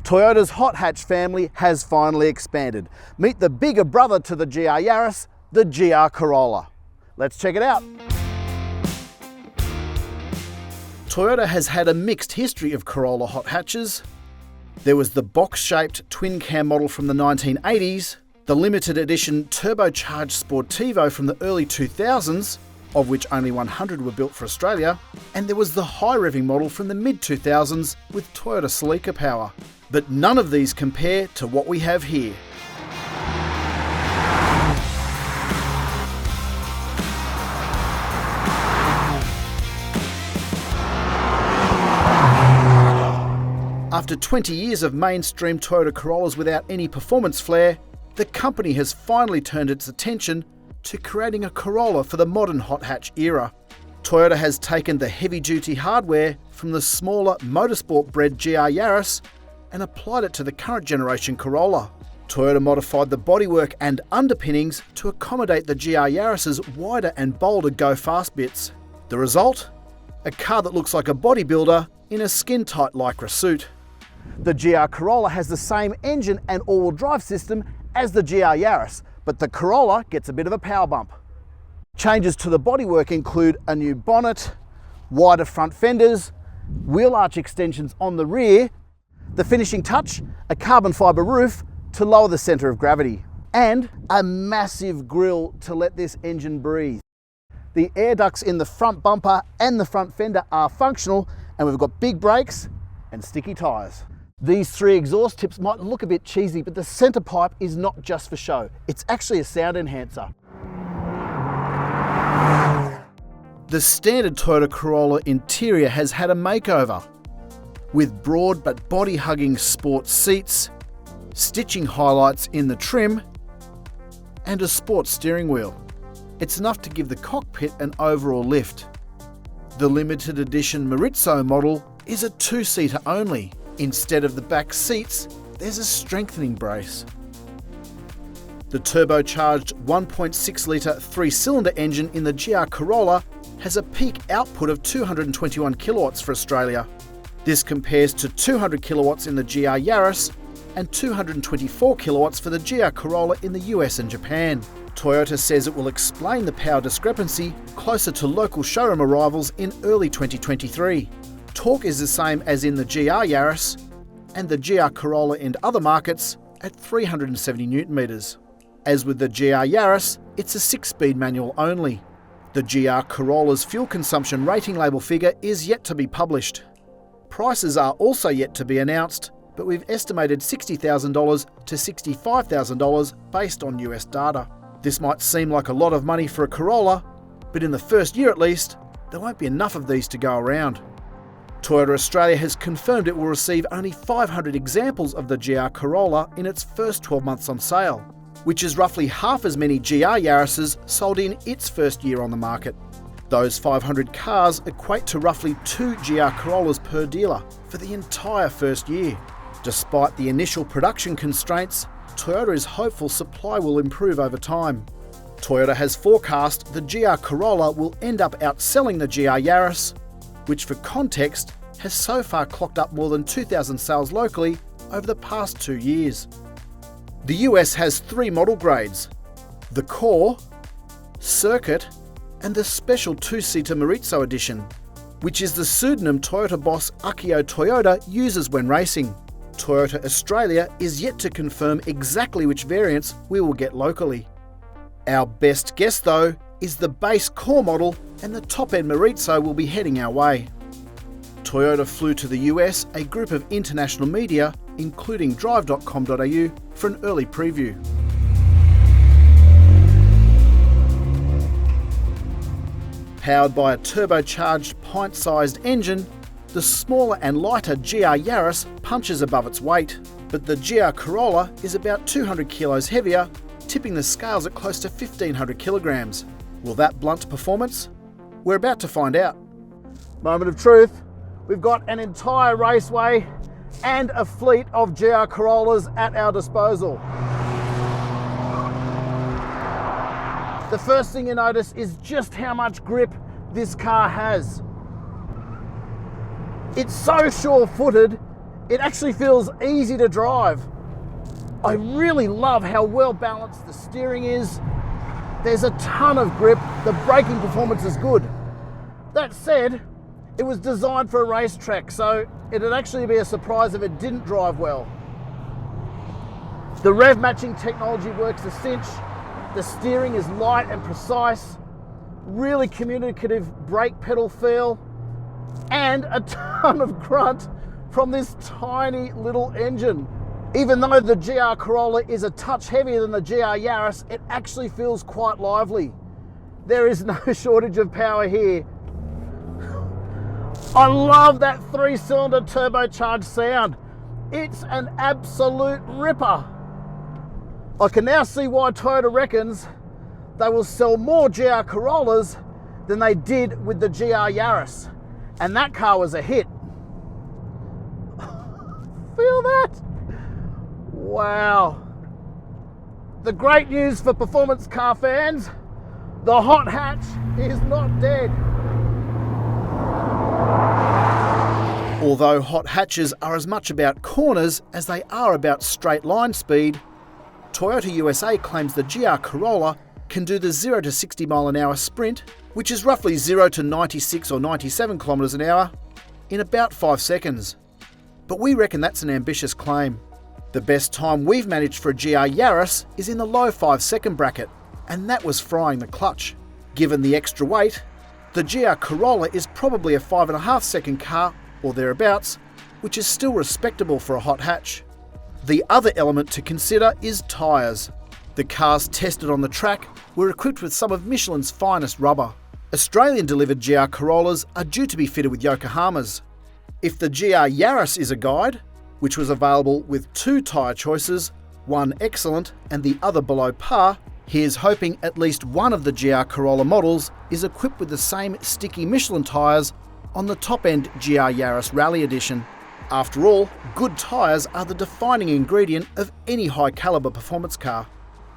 Toyota's hot hatch family has finally expanded. Meet the bigger brother to the GR Yaris, the GR Corolla. Let's check it out. Toyota has had a mixed history of Corolla hot hatches. There was the box-shaped twin-cam model from the 1980s, the limited edition turbocharged Sportivo from the early 2000s, of which only 100 were built for Australia, and there was the high-revving model from the mid-2000s with Toyota Celica power. But none of these compare to what we have here. After 20 years of mainstream Toyota Corollas without any performance flair, the company has finally turned its attention to creating a Corolla for the modern hot hatch era. Toyota has taken the heavy-duty hardware from the smaller motorsport-bred GR Yaris and applied it to the current generation Corolla. Toyota modified the bodywork and underpinnings to accommodate the GR Yaris's wider and bolder go-fast bits. The result? A car that looks like a bodybuilder in a skin-tight Lycra suit. The GR Corolla has the same engine and all-wheel drive system as the GR Yaris, but the Corolla gets a bit of a power bump. Changes to the bodywork include a new bonnet, wider front fenders, wheel arch extensions on the rear, the finishing touch, a carbon fibre roof to lower the centre of gravity, and a massive grille to let this engine breathe. The air ducts in the front bumper and the front fender are functional, and we've got big brakes and sticky tyres. These three exhaust tips might look a bit cheesy, but the centre pipe is not just for show. It's actually a sound enhancer. The standard Toyota Corolla interior has had a makeover, with broad but body-hugging sports seats, stitching highlights in the trim, and a sports steering wheel. It's enough to give the cockpit an overall lift. The limited edition Marizzo model is a two-seater only. Instead of the back seats, there's a strengthening brace. The turbocharged 1.6-litre three-cylinder engine in the GR Corolla has a peak output of 221 kilowatts for Australia. This compares to 200 kilowatts in the GR Yaris and 224 kilowatts for the GR Corolla in the US and Japan. Toyota says it will explain the power discrepancy closer to local showroom arrivals in early 2023. Torque is the same as in the GR Yaris and the GR Corolla in other markets at 370 Newton meters. As with the GR Yaris, it's a 6-speed manual only. The GR Corolla's fuel consumption rating label figure is yet to be published. Prices are also yet to be announced, but we've estimated $60,000 to $65,000 based on US data. This might seem like a lot of money for a Corolla, but in the first year at least, there won't be enough of these to go around. Toyota Australia has confirmed it will receive only 500 examples of the GR Corolla in its first 12 months on sale, which is roughly half as many GR Yarises sold in its first year on the market. Those 500 cars equate to roughly 2 GR Corollas per dealer for the entire first year. Despite the initial production constraints, Toyota is hopeful supply will improve over time. Toyota has forecast the GR Corolla will end up outselling the GR Yaris, which for context has so far clocked up more than 2,000 sales locally over the past 2 years. The US has 3 model grades: the Core, Circuit, and the special 2-seater Marizzo edition, which is the pseudonym Toyota boss Akio Toyoda uses when racing. Toyota Australia is yet to confirm exactly which variants we will get locally. Our best guess though is the base Core model, and the top-end Marizzo will be heading our way. Toyota flew to the US a group of international media, including Drive.com.au, for an early preview. Powered by a turbocharged pint-sized engine, the smaller and lighter GR Yaris punches above its weight, but the GR Corolla is about 200 kilos heavier, tipping the scales at close to 1,500 kilograms. Will that blunt performance? We're about to find out. Moment of truth. We've got an entire raceway and a fleet of GR Corollas at our disposal. The first thing you notice is just how much grip this car has. It's so sure-footed, It actually feels easy to drive. I really love how well balanced the steering is. There's a ton of grip. The braking performance is good. That said, it was designed for a racetrack, so it'd actually be a surprise if it didn't drive well. The rev matching technology works a cinch. The steering is light and precise. Really communicative brake pedal feel. And a ton of grunt from this tiny little engine. Even though the GR Corolla is a touch heavier than the GR Yaris, it actually feels quite lively. There is no shortage of power here. I love that 3-cylinder turbocharged sound. It's an absolute ripper. I can now see why Toyota reckons they will sell more GR Corollas than they did with the GR Yaris. And that car was a hit. Feel that? Wow. The great news for performance car fans, the hot hatch is not dead. Although hot hatches are as much about corners as they are about straight line speed, Toyota USA claims the GR Corolla can do the 0 to 60 mile an hour sprint, which is roughly 0 to 96 or 97 kilometres an hour, in about 5 seconds. But we reckon that's an ambitious claim. The best time we've managed for a GR Yaris is in the low 5-second bracket, and that was frying the clutch. Given the extra weight, the GR Corolla is probably a 5.5-second car or thereabouts, which is still respectable for a hot hatch. The other element to consider is tyres. The cars tested on the track were equipped with some of Michelin's finest rubber. Australian-delivered GR Corollas are due to be fitted with Yokohamas. If the GR Yaris is a guide, which was available with 2 tyre choices, one excellent and the other below par, here's hoping at least one of the GR Corolla models is equipped with the same sticky Michelin tyres on the top-end GR Yaris Rally Edition. After all, good tyres are the defining ingredient of any high-calibre performance car.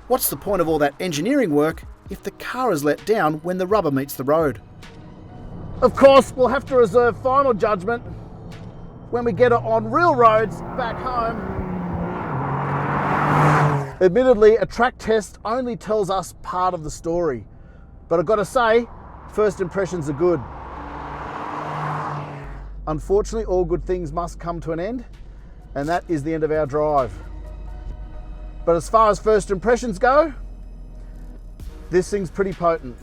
What's the point of all that engineering work if the car is let down when the rubber meets the road? Of course, we'll have to reserve final judgment when we get it on real roads back home. Admittedly, a track test only tells us part of the story, but I've got to say, first impressions are good. Unfortunately, all good things must come to an end, and that is the end of our drive. But as far as first impressions go, this thing's pretty potent.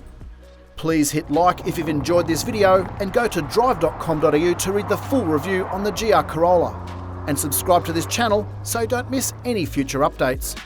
Please hit like if you've enjoyed this video and go to Drive.com.au to read the full review on the GR Corolla, and subscribe to this channel so you don't miss any future updates.